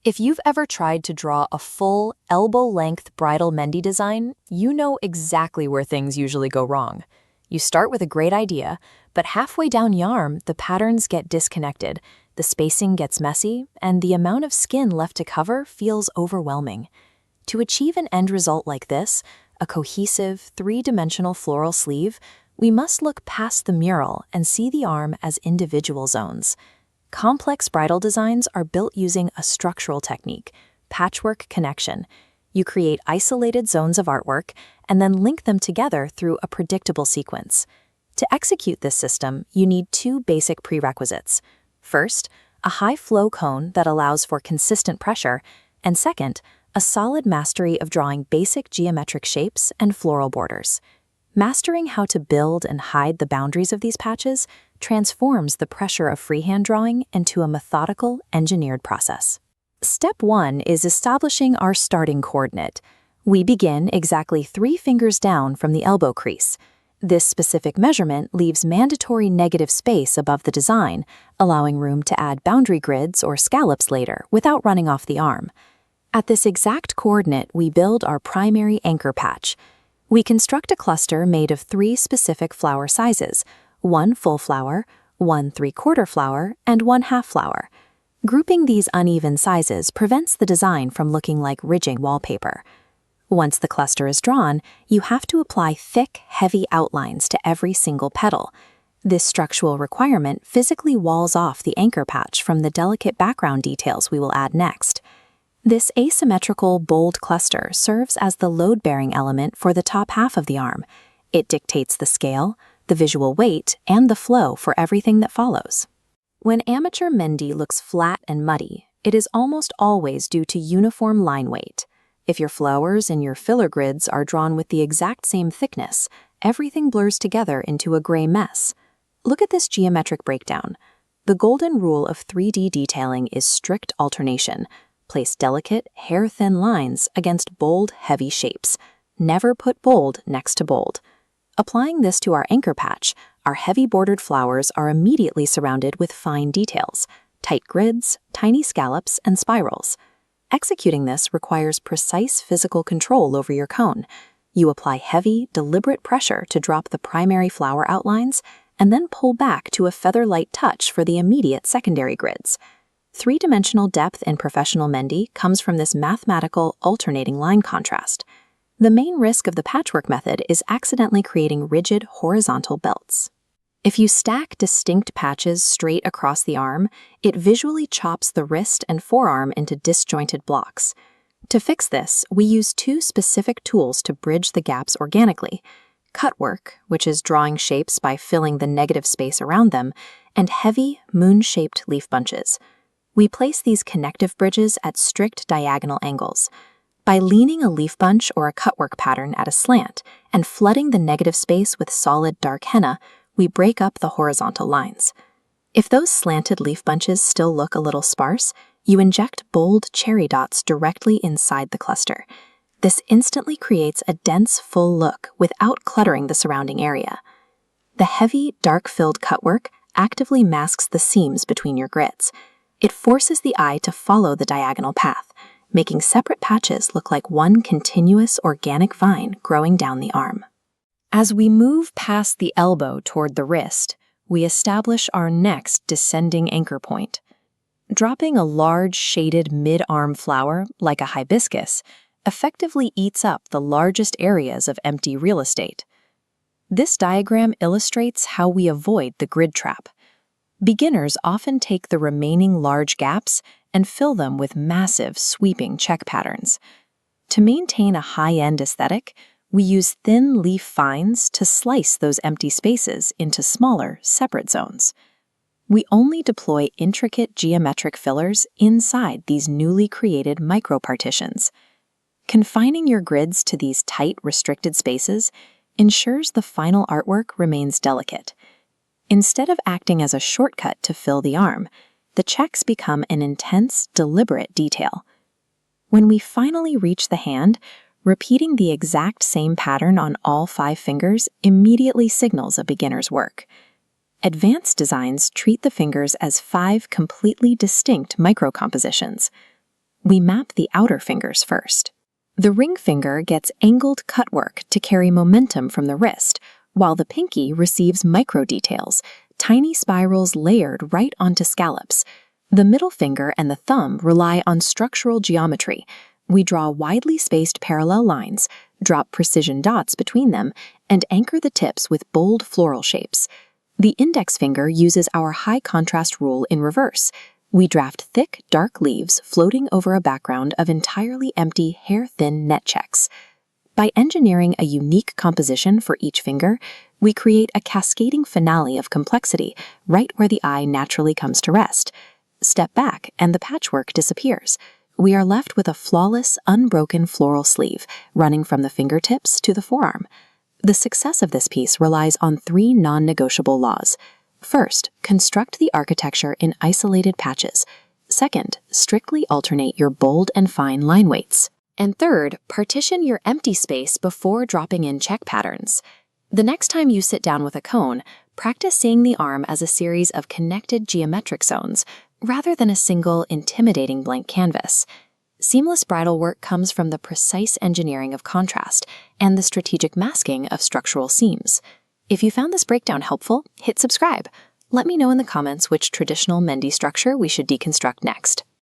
If you've ever tried to draw a full, elbow-length bridal Mehndi design, you know exactly where things usually go wrong. You start with a great idea, but halfway down yarn, the patterns get disconnected, the spacing gets messy, and the amount of skin left to cover feels overwhelming. To achieve an end result like this, a cohesive, three-dimensional floral sleeve, we must look past the mural and see the arm as individual zones. Complex bridal designs are built using a structural technique, patchwork connection. You create isolated zones of artwork and then link them together through a predictable sequence. To execute this system, you need two basic prerequisites. First, a high-flow cone that allows for consistent pressure, and second, a solid mastery of drawing basic geometric shapes and floral borders. Mastering how to build and hide the boundaries of these patches transforms the pressure of freehand drawing into a methodical, engineered process. Step 1 is establishing our starting coordinate. We begin exactly 3 fingers down from the elbow crease. This specific measurement leaves mandatory negative space above the design, allowing room to add boundary grids or scallops later without running off the arm. At this exact coordinate, we build our primary anchor patch. We construct a cluster made of 3 specific flower sizes, 1 full flower, 1 3/4 flower, and 1 half flower. Grouping these uneven sizes prevents the design from looking like ridging wallpaper. Once the cluster is drawn, you have to apply thick, heavy outlines to every single petal. This structural requirement physically walls off the anchor patch from the delicate background details we will add next. This asymmetrical, bold cluster serves as the load-bearing element for the top half of the arm. It dictates the scale, the visual weight, and the flow for everything that follows. When amateur Mehndi looks flat and muddy, it is almost always due to uniform line weight. If your flowers and your filler grids are drawn with the exact same thickness, everything blurs together into a gray mess. Look at this geometric breakdown. The golden rule of 3D detailing is strict alternation. Place delicate, hair-thin lines against bold, heavy shapes. Never put bold next to bold. Applying this to our anchor patch, our heavy bordered flowers are immediately surrounded with fine details, tight grids, tiny scallops, and spirals. Executing this requires precise physical control over your cone. You apply heavy, deliberate pressure to drop the primary flower outlines, and then pull back to a feather-light touch for the immediate secondary grids. Three-dimensional depth in professional Mehndi comes from this mathematical, alternating line contrast. The main risk of the patchwork method is accidentally creating rigid, horizontal belts. If you stack distinct patches straight across the arm, it visually chops the wrist and forearm into disjointed blocks. To fix this, we use 2 specific tools to bridge the gaps organically: cut work, which is drawing shapes by filling the negative space around them, and heavy, moon-shaped leaf bunches. We place these connective bridges at strict diagonal angles. By leaning a leaf bunch or a cutwork pattern at a slant and flooding the negative space with solid dark henna, we break up the horizontal lines. If those slanted leaf bunches still look a little sparse, you inject bold cherry dots directly inside the cluster. This instantly creates a dense, full look without cluttering the surrounding area. The heavy, dark-filled cutwork actively masks the seams between your grids. It forces the eye to follow the diagonal path, making separate patches look like one continuous organic vine growing down the arm. As we move past the elbow toward the wrist, we establish our next descending anchor point. Dropping a large shaded mid-arm flower, like a hibiscus, effectively eats up the largest areas of empty real estate. This diagram illustrates how we avoid the grid trap. Beginners often take the remaining large gaps and fill them with massive, sweeping check patterns. To maintain a high-end aesthetic, we use thin leaf fines to slice those empty spaces into smaller, separate zones. We only deploy intricate geometric fillers inside these newly created micro-partitions. Confining your grids to these tight, restricted spaces ensures the final artwork remains delicate. Instead of acting as a shortcut to fill the arm, the checks become an intense, deliberate detail. When we finally reach the hand, repeating the exact same pattern on all 5 fingers immediately signals a beginner's work. Advanced designs treat the fingers as 5 completely distinct micro-compositions. We map the outer fingers first. The ring finger gets angled cutwork to carry momentum from the wrist, while the pinky receives micro details, tiny spirals layered right onto scallops. The middle finger and the thumb rely on structural geometry. We draw widely spaced parallel lines, drop precision dots between them, and anchor the tips with bold floral shapes. The index finger uses our high contrast rule in reverse. We draft thick, dark leaves floating over a background of entirely empty, hair-thin net checks. By engineering a unique composition for each finger, we create a cascading finale of complexity right where the eye naturally comes to rest. Step back and the patchwork disappears. We are left with a flawless, unbroken floral sleeve running from the fingertips to the forearm. The success of this piece relies on 3 non-negotiable laws. First, construct the architecture in isolated patches. Second, strictly alternate your bold and fine line weights. And third, partition your empty space before dropping in check patterns. The next time you sit down with a cone, practice seeing the arm as a series of connected geometric zones, rather than a single, intimidating blank canvas. Seamless bridal work comes from the precise engineering of contrast and the strategic masking of structural seams. If you found this breakdown helpful, hit subscribe. Let me know in the comments which traditional Mehndi structure we should deconstruct next.